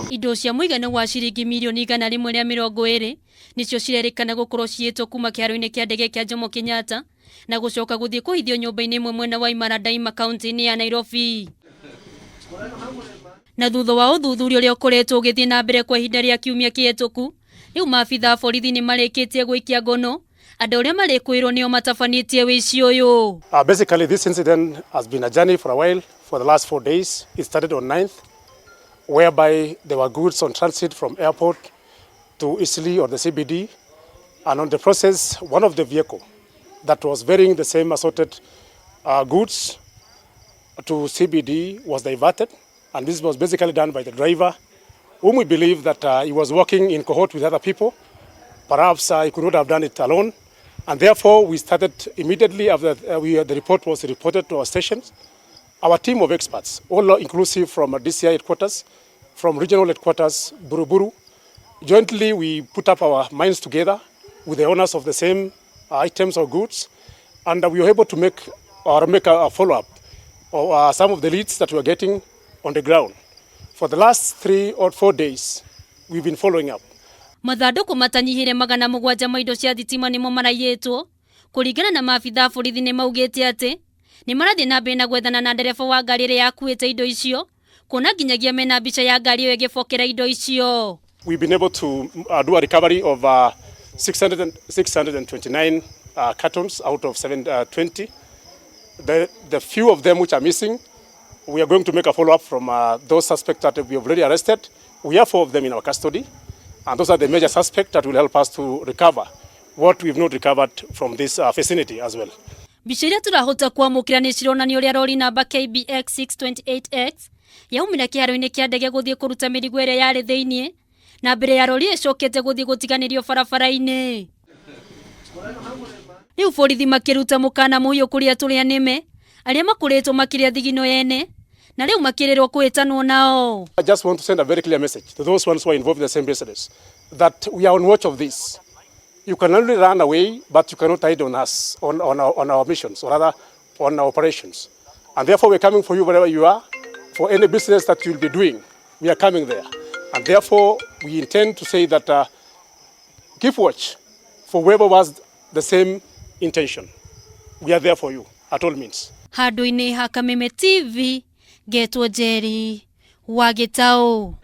Indo cia muigana wa ciringi mirioni 120 nicio cirerikana gukorwo cietwo kuma kiaro-ini kia ndege kia Jomo Kenyatta na gucoka guthie kuhithio nyumba-ini imwe mwena wa Imara Daima kaunti-ini ya Nairobi. Na thutha wa uthuthuria uria ukoretwo ugithie na mbere kwa ihinda ria kiumia kihituku, riu maabitha borithi ni marikitie guikia ngono andu aria mari Ekuirwo nio matabanitie wici uyu. Basically this incident has been a journey for a while, for the last 4 days. It started on 9th, whereby there were goods on transit from airport to Eastleigh or the CBD, and on the process one of the vehicle that was bearing the same assorted goods to CBD was diverted, and this was basically done by the driver, whom we believe that he was working in cohort with other people. Perhaps he could not have done it alone, and therefore we started immediately after the report was reported to our stations. Our team of experts, all inclusive from DCI headquarters, from regional headquarters, Buruburu, jointly we put up our minds together with the owners of the same items or goods, and we were able to make a follow-up of some of the leads that we were getting on the ground. For the last 3 or 4 days, we've been following up. Mathanduku matanyihire 700 ma indo cia thitima nimo marayitwo kuringana na maabitha borithi ni maugite ati ni marathie na mbere na gwethana na ndereba wa ngari iria yakuite indo icio kuona nginyagia mena mbica ya ngari iyo igibokera indo icio. We've been able to do a recovery of 629 cartons out of 720. The few of them which are missing, we are going to make a follow-up from those suspects that we have already arrested. We have 4 of them in our custody, and those are the major suspects that will help us to recover what we've not recovered from this vicinity as well. Mbica iria turahota kwamukira ni cironania uria rori namba KBX 628X yaumira kiaro-ini kia ndege guthie kuruta mirigo iria yari thiini na mbere ya rori icokete guthie gutiganirio barabara-ini. Riu borithi makiruta mukana muhiu kuria turia nime aria makuritwo makiria thigino yene na riu makirirwo kuhitanwo nao. I just want to send a very clear message to those ones who are involved in the same business that we are on watch of this. You can only run away, but you cannot hide on us, on our missions, or rather on our operations. And therefore we're coming for you wherever you are. For any business that you'll be doing, we are coming there. And therefore we intend to say that keep watch for whoever was the same intention. We are there for you at all means. Handu-ini ha Kameme TV, Getwo Jerry wa Gitau.